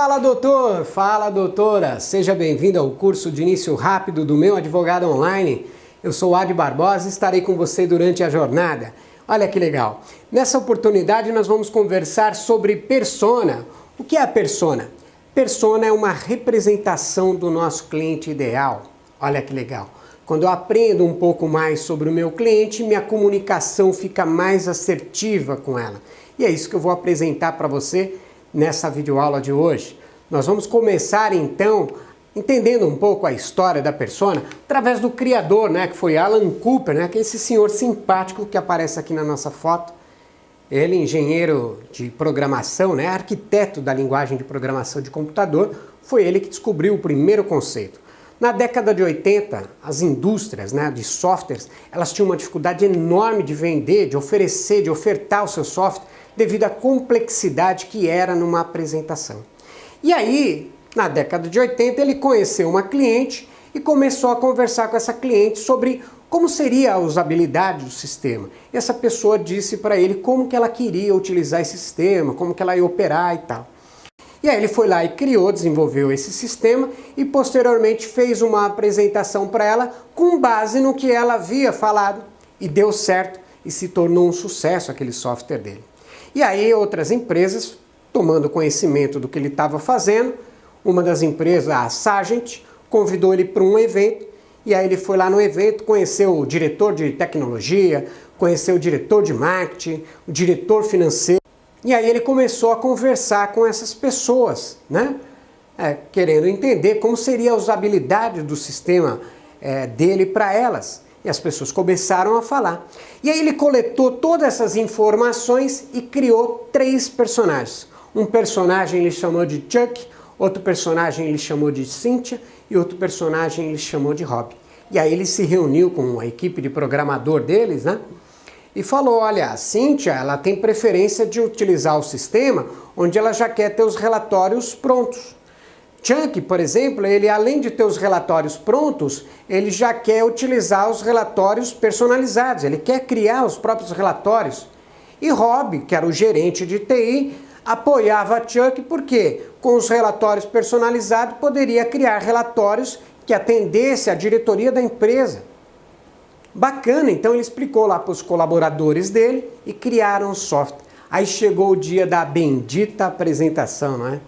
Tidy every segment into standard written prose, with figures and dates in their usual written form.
Fala doutor, fala doutora, seja bem-vindo ao curso de início rápido do Meu Advogado Online. Eu sou Adi Barbosa e estarei com você durante a jornada. Olha que legal, nessa oportunidade nós vamos conversar sobre persona. O que é a persona? Persona é uma representação do nosso cliente ideal. Olha que legal. Quando eu aprendo um pouco mais sobre o meu cliente, minha comunicação fica mais assertiva com ela. E é isso que eu vou apresentar para você nessa videoaula de hoje. Nós vamos começar então entendendo um pouco a história da persona através do criador, que foi Alan Cooper, que é esse senhor simpático que aparece aqui na nossa foto. Ele, engenheiro de programação, arquiteto da linguagem de programação de computador, foi ele que descobriu o primeiro conceito. Na década de 80, as indústrias de softwares, elas tinham uma dificuldade enorme de vender, de oferecer, de ofertar o seu software, devido à complexidade que era numa apresentação. E aí, na década de 80, ele conheceu uma cliente e começou a conversar com essa cliente sobre como seria a usabilidade do sistema. E essa pessoa disse para ele como que ela queria utilizar esse sistema, como que ela ia operar e tal. E aí ele foi lá e criou, desenvolveu esse sistema e posteriormente fez uma apresentação para ela com base no que ela havia falado e deu certo e se tornou um sucesso aquele software dele. E aí outras empresas, tomando conhecimento do que ele estava fazendo, uma das empresas, a Sargent, convidou ele para um evento, e aí ele foi lá no evento, conheceu o diretor de tecnologia, conheceu o diretor de marketing, o diretor financeiro, e aí ele começou a conversar com essas pessoas, querendo entender como seria a usabilidade do sistema dele para elas. E as pessoas começaram a falar. E aí ele coletou todas essas informações e criou 3 personagens. Um personagem ele chamou de Chuck, outro personagem ele chamou de Cynthia e outro personagem ele chamou de Rob. E aí ele se reuniu com a equipe de programador deles, e falou, olha, a Cynthia, ela tem preferência de utilizar o sistema onde ela já quer ter os relatórios prontos. Chuck, por exemplo, ele além de ter os relatórios prontos, ele já quer utilizar os relatórios personalizados, ele quer criar os próprios relatórios. E Rob, que era o gerente de TI, apoiava Chuck porque com os relatórios personalizados poderia criar relatórios que atendessem à diretoria da empresa. Bacana, então ele explicou lá para os colaboradores dele e criaram o software. Aí chegou o dia da bendita apresentação, não é?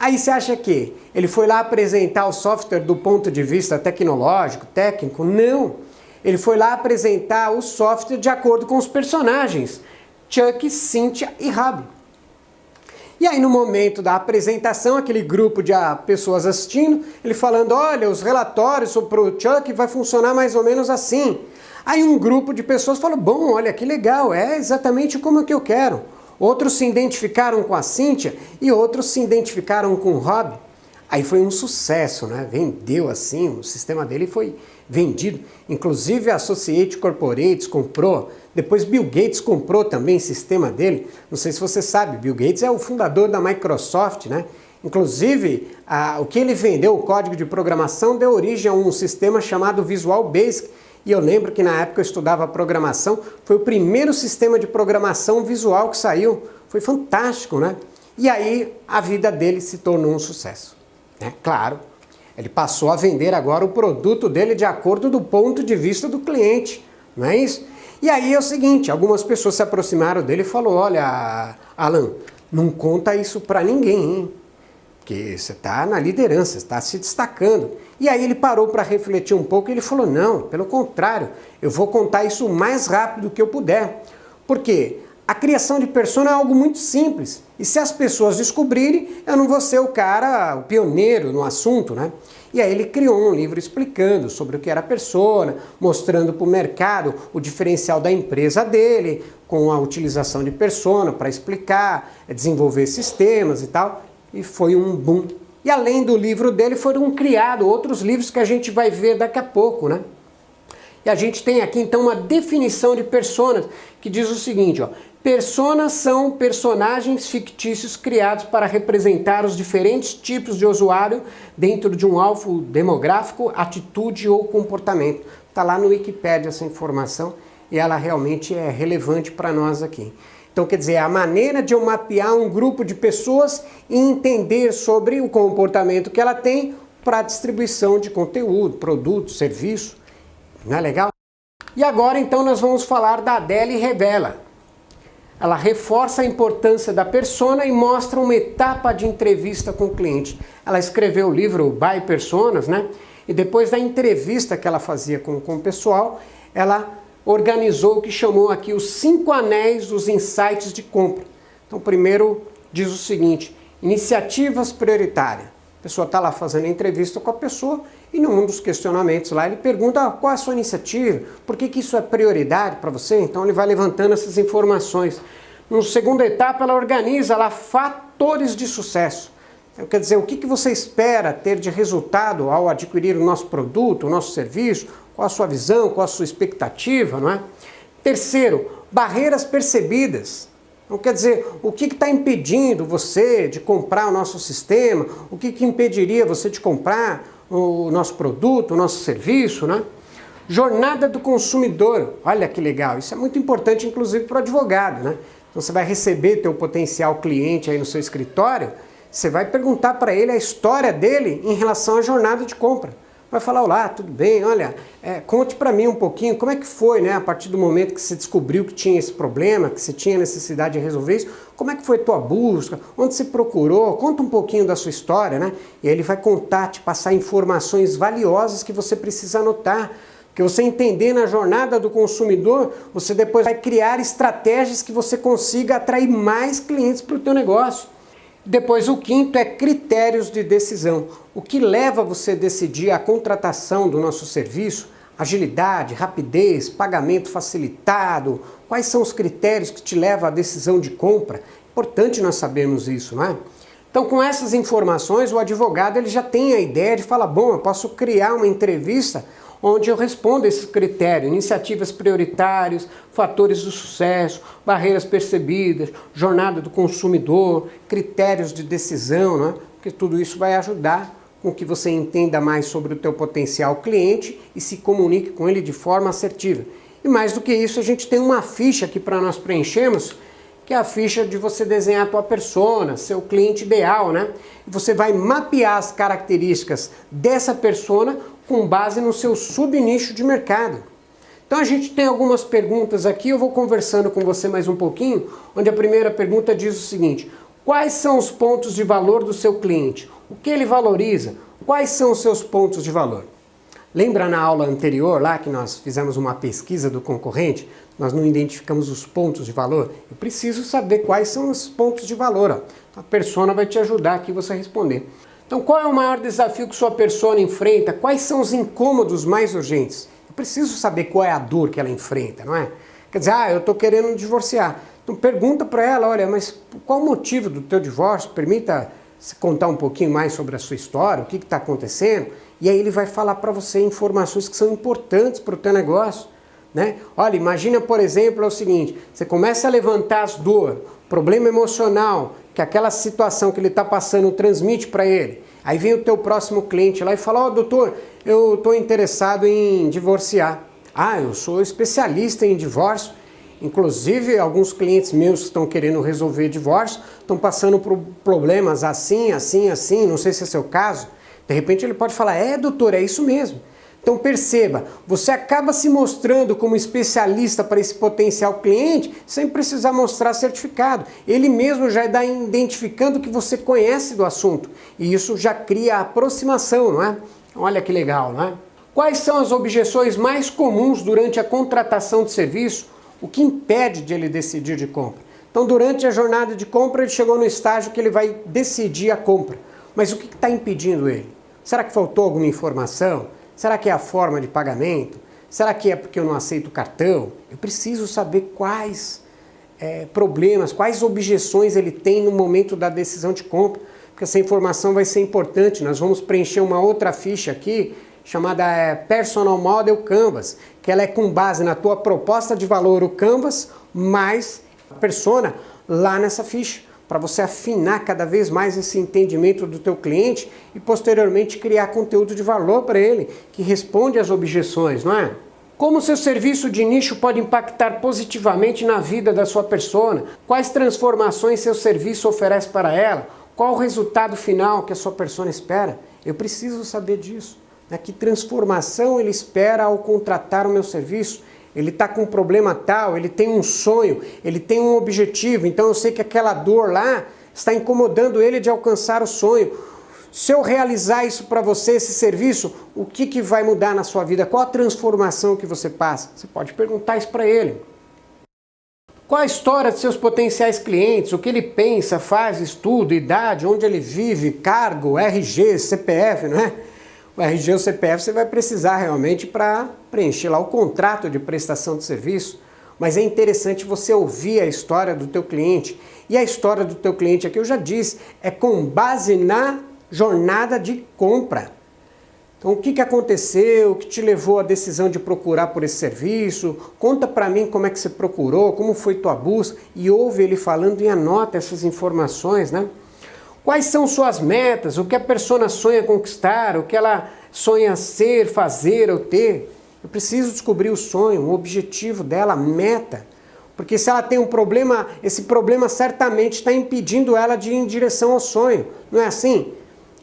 Aí você acha que ele foi lá apresentar o software do ponto de vista tecnológico, técnico? Não! Ele foi lá apresentar o software de acordo com os personagens, Chuck, Cynthia e Rob. E aí no momento da apresentação, aquele grupo de pessoas assistindo, ele falando, olha, os relatórios para o Chuck vai funcionar mais ou menos assim. Aí um grupo de pessoas falou, bom, olha que legal, é exatamente como que eu quero. Outros se identificaram com a Cynthia e outros se identificaram com o Rob. Aí foi um sucesso, Vendeu assim, o sistema dele foi vendido. Inclusive a Associated Corporates comprou, depois Bill Gates comprou também o sistema dele. Não sei se você sabe, Bill Gates é o fundador da Microsoft, Inclusive, o que ele vendeu, o código de programação, deu origem a um sistema chamado Visual Basic. E eu lembro que na época eu estudava programação, foi o primeiro sistema de programação visual que saiu. Foi fantástico, E aí a vida dele se tornou um sucesso. Claro, ele passou a vender agora o produto dele de acordo do ponto de vista do cliente, não é isso? E aí é o seguinte, algumas pessoas se aproximaram dele e falaram, olha, Alan, não conta isso para ninguém, hein? Porque você está na liderança, você está se destacando. E aí ele parou para refletir um pouco e ele falou, não, pelo contrário, eu vou contar isso o mais rápido que eu puder. Por quê? A criação de persona é algo muito simples. E se as pessoas descobrirem, eu não vou ser o cara, o pioneiro no assunto, E aí ele criou um livro explicando sobre o que era persona, mostrando para o mercado o diferencial da empresa dele, com a utilização de persona para explicar, desenvolver sistemas e tal. E foi um boom. E além do livro dele, foram criados outros livros que a gente vai ver daqui a pouco, E a gente tem aqui então uma definição de personas que diz o seguinte, personas são personagens fictícios criados para representar os diferentes tipos de usuário dentro de um alvo demográfico, atitude ou comportamento. Está lá no Wikipedia essa informação e ela realmente é relevante para nós aqui. Então, quer dizer, a maneira de eu mapear um grupo de pessoas e entender sobre o comportamento que ela tem para a distribuição de conteúdo, produto, serviço. Não é legal? E agora, então, nós vamos falar da Adele Revela. Ela reforça a importância da persona e mostra uma etapa de entrevista com o cliente. Ela escreveu o livro By Personas, né? E depois da entrevista que ela fazia com o pessoal, ela organizou o que chamou aqui os 5 anéis dos insights de compra. Então, primeiro diz o seguinte: iniciativas prioritárias. A pessoa está lá fazendo a entrevista com a pessoa e num dos questionamentos lá ele pergunta qual é a sua iniciativa, por que isso é prioridade para você? Então ele vai levantando essas informações. Na segunda etapa ela organiza lá fatores de sucesso. Então, quer dizer, o que você espera ter de resultado ao adquirir o nosso produto, o nosso serviço, qual a sua visão, qual a sua expectativa, não é? Terceiro, barreiras percebidas. Então, quer dizer, o que está impedindo você de comprar o nosso sistema? O que impediria você de comprar o nosso produto, o nosso serviço, né? Jornada do consumidor. Olha que legal, isso é muito importante, inclusive, para o advogado, né? Então, você vai receber teu potencial cliente aí no seu escritório, você vai perguntar para ele a história dele em relação à jornada de compra. Vai falar: olá, tudo bem? Olha, conte para mim um pouquinho como é que foi, né? A partir do momento que você descobriu que tinha esse problema, que você tinha necessidade de resolver isso, como é que foi a tua busca? Onde você procurou? Conta um pouquinho da sua história, né? E aí ele vai contar, te passar informações valiosas que você precisa anotar. Porque você entender na jornada do consumidor, você depois vai criar estratégias que você consiga atrair mais clientes para o teu negócio. Depois, o quinto é critérios de decisão. O que leva você a decidir a contratação do nosso serviço? Agilidade, rapidez, pagamento facilitado. Quais são os critérios que te levam à decisão de compra? Importante nós sabermos isso, não é? Então, com essas informações, o advogado ele já tem a ideia de falar: bom, eu posso criar uma entrevista onde eu respondo esses critérios, iniciativas prioritárias, fatores do sucesso, barreiras percebidas, jornada do consumidor, critérios de decisão, né? Porque tudo isso vai ajudar com que você entenda mais sobre o teu potencial cliente e se comunique com ele de forma assertiva. E mais do que isso, a gente tem uma ficha aqui para nós preenchermos, que é a ficha de você desenhar a tua persona, seu cliente ideal, né? E você vai mapear as características dessa persona com base no seu subnicho de mercado. Então a gente tem algumas perguntas aqui, eu vou conversando com você mais um pouquinho, onde a primeira pergunta diz o seguinte: quais são os pontos de valor do seu cliente? O que ele valoriza? Quais são os seus pontos de valor? Lembra na aula anterior lá que nós fizemos uma pesquisa do concorrente? Nós não identificamos os pontos de valor? Eu preciso saber quais são os pontos de valor. Ó. A persona vai te ajudar aqui você a responder. Então, qual é o maior desafio que sua persona enfrenta? Quais são os incômodos mais urgentes? Eu preciso saber qual é a dor que ela enfrenta, não é? Quer dizer, eu estou querendo divorciar. Então, pergunta para ela: olha, mas qual o motivo do teu divórcio? Permita contar um pouquinho mais sobre a sua história, o que está acontecendo. E aí ele vai falar para você informações que são importantes para o teu negócio, né? Olha, imagina, por exemplo, é o seguinte: você começa a levantar as dores, problema emocional, que aquela situação que ele está passando transmite para ele. Aí vem o teu próximo cliente lá e fala: ó, doutor, eu estou interessado em divorciar. Ah, eu sou especialista em divórcio. Inclusive, alguns clientes meus que estão querendo resolver divórcio estão passando por problemas assim, assim, assim. Não sei se é seu caso. De repente ele pode falar: doutor, é isso mesmo. Então perceba, você acaba se mostrando como especialista para esse potencial cliente sem precisar mostrar certificado. Ele mesmo já está identificando que você conhece do assunto. E isso já cria a aproximação, não é? Olha que legal, não é? Quais são as objeções mais comuns durante a contratação de serviço? O que impede de ele decidir de compra? Então, durante a jornada de compra, ele chegou no estágio que ele vai decidir a compra. Mas o que está impedindo ele? Será que faltou alguma informação? Será que é a forma de pagamento? Será que é porque eu não aceito cartão? Eu preciso saber quais problemas, quais objeções ele tem no momento da decisão de compra, porque essa informação vai ser importante. Nós vamos preencher uma outra ficha aqui, chamada Personal Model Canvas, que ela é com base na tua proposta de valor, o Canvas, mais a persona lá nessa ficha, para você afinar cada vez mais esse entendimento do teu cliente e posteriormente criar conteúdo de valor para ele, que responde às objeções, não é? Como seu serviço de nicho pode impactar positivamente na vida da sua persona? Quais transformações seu serviço oferece para ela? Qual o resultado final que a sua persona espera? Eu preciso saber disso. Que transformação ele espera ao contratar o meu serviço? Ele está com um problema tal, ele tem um sonho, ele tem um objetivo, então eu sei que aquela dor lá está incomodando ele de alcançar o sonho. Se eu realizar isso para você, esse serviço, o que vai mudar na sua vida? Qual a transformação que você passa? Você pode perguntar isso para ele. Qual a história de seus potenciais clientes? O que ele pensa, faz, estuda, idade, onde ele vive, cargo, RG, CPF, não é? O RG ou o CPF você vai precisar realmente para preencher lá o contrato de prestação de serviço. Mas é interessante você ouvir a história do teu cliente. E a história do teu cliente, aqui eu já disse, é com base na jornada de compra. Então, o que aconteceu? O que te levou à decisão de procurar por esse serviço? Conta para mim como é que você procurou, como foi tua busca. E ouve ele falando e anota essas informações, né? Quais são suas metas? O que a persona sonha conquistar? O que ela sonha ser, fazer ou ter? Eu preciso descobrir o sonho, o objetivo dela, a meta. Porque se ela tem um problema, esse problema certamente está impedindo ela de ir em direção ao sonho. Não é assim?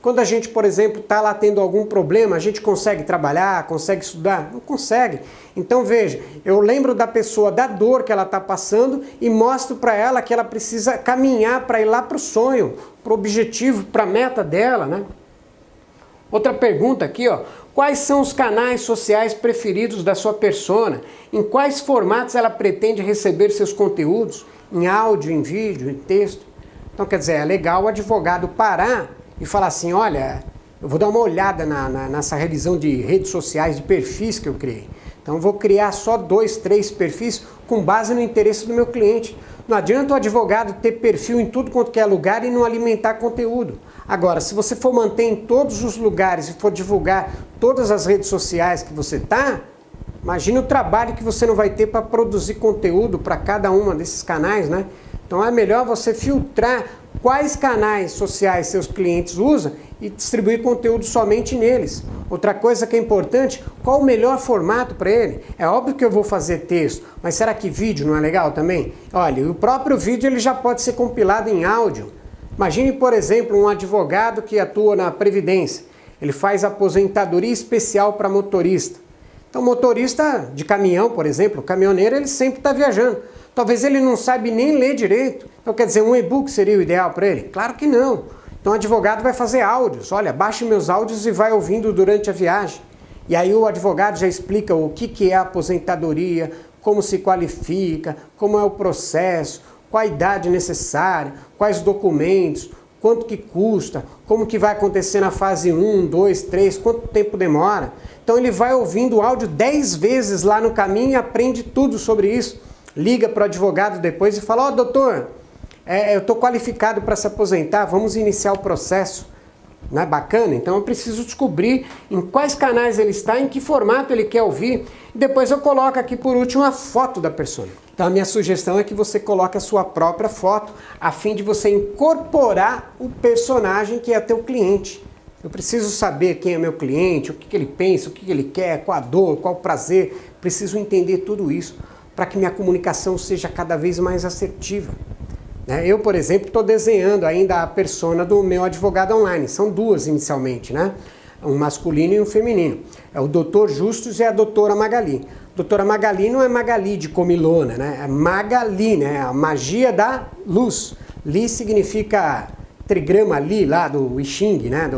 Quando a gente, por exemplo, está lá tendo algum problema, a gente consegue trabalhar, consegue estudar? Não consegue. Então veja, eu lembro da pessoa, da dor que ela está passando e mostro para ela que ela precisa caminhar para ir lá para o sonho, para o objetivo, para a meta dela, né? Outra pergunta aqui, ó. Quais são os canais sociais preferidos da sua persona? Em quais formatos ela pretende receber seus conteúdos? Em áudio, em vídeo, em texto? Então, quer dizer, é legal o advogado parar e falar assim, olha, eu vou dar uma olhada nessa revisão de redes sociais, de perfis que eu criei. Então eu vou criar só 2, 3 perfis com base no interesse do meu cliente. Não adianta o advogado ter perfil em tudo quanto que é lugar e não alimentar conteúdo. Agora, se você for manter em todos os lugares e for divulgar todas as redes sociais que você está, imagina o trabalho que você não vai ter para produzir conteúdo para cada uma desses canais, né? Então é melhor você filtrar quais canais sociais seus clientes usam e distribuir conteúdo somente neles. Outra coisa que é importante, qual o melhor formato para ele? É óbvio que eu vou fazer texto, mas será que vídeo não é legal também? Olha, o próprio vídeo ele já pode ser compilado em áudio. Imagine, por exemplo, um advogado que atua na Previdência. Ele faz aposentadoria especial para motorista. Então, motorista de caminhão, por exemplo, caminhoneiro, ele sempre está viajando. Talvez ele não saiba nem ler direito. Então, quer dizer, um e-book seria o ideal para ele? Claro que não. Então, o advogado vai fazer áudios. Olha, baixe meus áudios e vai ouvindo durante a viagem. E aí o advogado já explica o que é a aposentadoria, como se qualifica, como é o processo, qual a idade necessária, quais documentos, quanto que custa, como que vai acontecer na fase 1, 2, 3, quanto tempo demora. Então, ele vai ouvindo o áudio 10 vezes lá no caminho e aprende tudo sobre isso. Liga para o advogado depois e fala, ó, doutor, eu estou qualificado para se aposentar, vamos iniciar o processo. Não é bacana? Então eu preciso descobrir em quais canais ele está, em que formato ele quer ouvir. E depois eu coloco aqui por último a foto da pessoa. Então a minha sugestão é que você coloque a sua própria foto, a fim de você incorporar o personagem que é teu cliente. Eu preciso saber quem é meu cliente, o que ele pensa, o que ele quer, qual a dor, qual o prazer. Preciso entender tudo isso para que minha comunicação seja cada vez mais assertiva. Eu, por exemplo, estou desenhando ainda a persona do meu advogado online. São 2 inicialmente, né? Um masculino e um feminino. É o Dr. Justus e a doutora Magali. Doutora Magali não é Magali de comilona, né? É Magali, né? A magia da luz. Li significa trigrama Li, lá do I Ching, né?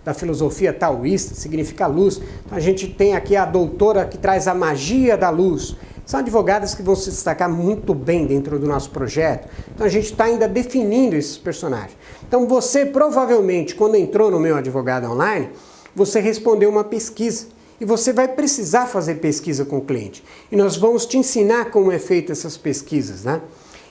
Da filosofia taoísta, significa luz. Então a gente tem aqui a doutora que traz a magia da luz. São advogadas que vão se destacar muito bem dentro do nosso projeto. Então a gente está ainda definindo esses personagens. Então você provavelmente, quando entrou no Meu Advogado Online, você respondeu uma pesquisa. E você vai precisar fazer pesquisa com o cliente. E nós vamos te ensinar como é feita essas pesquisas, né?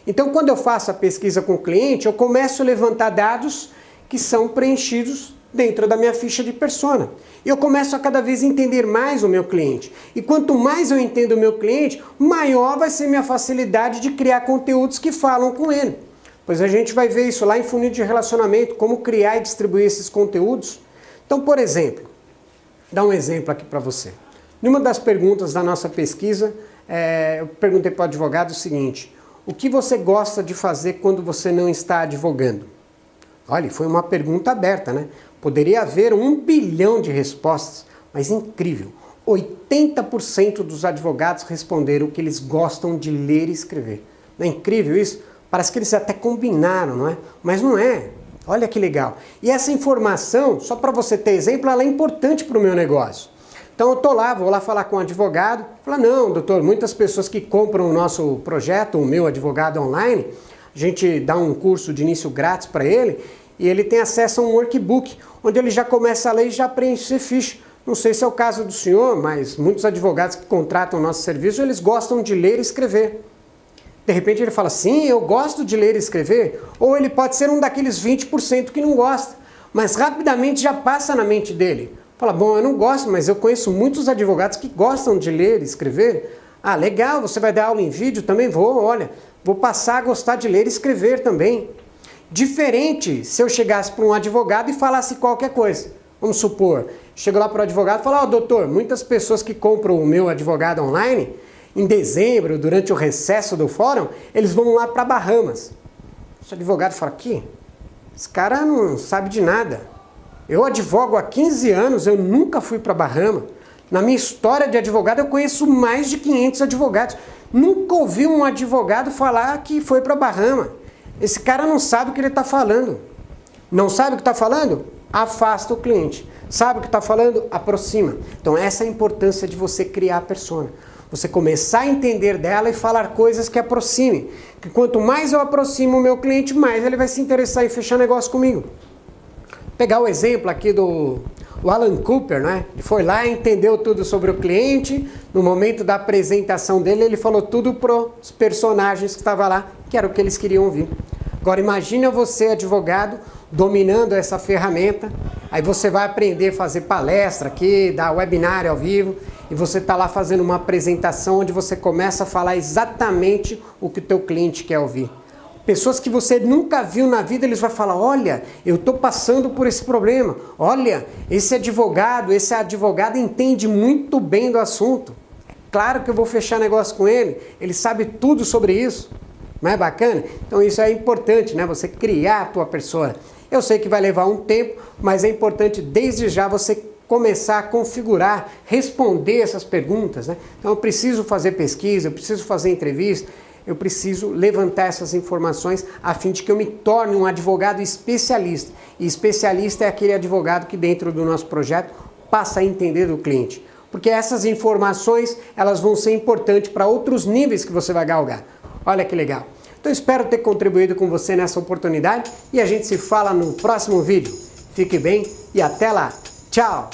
Então quando eu faço a pesquisa com o cliente, eu começo a levantar dados que são preenchidos dentro da minha ficha de persona. E eu começo a cada vez entender mais o meu cliente. E quanto mais eu entendo o meu cliente, maior vai ser minha facilidade de criar conteúdos que falam com ele. Pois a gente vai ver isso lá em funil de relacionamento, como criar e distribuir esses conteúdos. Então, por exemplo, dá um exemplo aqui para você. Numa das perguntas da nossa pesquisa, eu perguntei para o advogado o seguinte: o que você gosta de fazer quando você não está advogando? Olha, foi uma pergunta aberta, né? Poderia haver 1 bilhão de respostas, mas incrível. 80% dos advogados responderam que eles gostam de ler e escrever. Não é incrível isso? Parece que eles até combinaram, não é? Mas não é. Olha que legal. E essa informação, só para você ter exemplo, ela é importante para o meu negócio. Então eu vou lá falar com o advogado, falar: não, doutor, muitas pessoas que compram o nosso projeto, o meu advogado online, a gente dá um curso de início grátis para ele e ele tem acesso a um workbook, onde ele já começa a ler e já preenche ficha. Não sei se é o caso do senhor, mas muitos advogados que contratam o nosso serviço, eles gostam de ler e escrever. De repente ele fala: sim, eu gosto de ler e escrever. Ou ele pode ser um daqueles 20% que não gosta, mas rapidamente já passa na mente dele. Fala: bom, eu não gosto, mas eu conheço muitos advogados que gostam de ler e escrever. Ah, legal, você vai dar aula em vídeo? Também vou, olha, vou passar a gostar de ler e escrever também. Diferente se eu chegasse para um advogado e falasse qualquer coisa. Vamos supor, chego lá para o advogado e falo: ó, doutor, muitas pessoas que compram o meu advogado online, em dezembro, durante o recesso do fórum, eles vão lá para Bahamas. O advogado fala: que? Esse cara não sabe de nada. Eu advogo há 15 anos, eu nunca fui para Bahamas. Na minha história de advogado, eu conheço mais de 500 advogados. Nunca ouvi um advogado falar que foi para Bahamas. Esse cara não sabe o que ele está falando. Não sabe o que está falando? Afasta o cliente. Sabe o que está falando? Aproxima. Então essa é a importância de você criar a persona. Você começar a entender dela e falar coisas que aproximem. Que quanto mais eu aproximo o meu cliente, mais ele vai se interessar em fechar negócio comigo. Pegar o exemplo aqui do Alan Cooper, né? Ele foi lá, entendeu tudo sobre o cliente. No momento da apresentação dele, ele falou tudo para os personagens que estavam lá, que era o que eles queriam ouvir. Agora imagina você, advogado, dominando essa ferramenta. Aí você vai aprender a fazer palestra aqui, dar webinário ao vivo, e você está lá fazendo uma apresentação onde você começa a falar exatamente o que o teu cliente quer ouvir. Pessoas que você nunca viu na vida, eles vão falar: olha, eu estou passando por esse problema. Olha, esse advogado, essa advogada entende muito bem do assunto. Claro que eu vou fechar negócio com ele. Ele sabe tudo sobre isso. Não é bacana? Então isso é importante, né? Você criar a tua persona. Eu sei que vai levar um tempo, mas é importante desde já você começar a configurar, responder essas perguntas, né? Então eu preciso fazer pesquisa, eu preciso fazer entrevista, eu preciso levantar essas informações a fim de que eu me torne um advogado especialista. E especialista é aquele advogado que dentro do nosso projeto passa a entender do cliente. Porque essas informações, elas vão ser importantes para outros níveis que você vai galgar. Olha que legal. Então espero ter contribuído com você nessa oportunidade e a gente se fala no próximo vídeo. Fique bem e até lá. Tchau!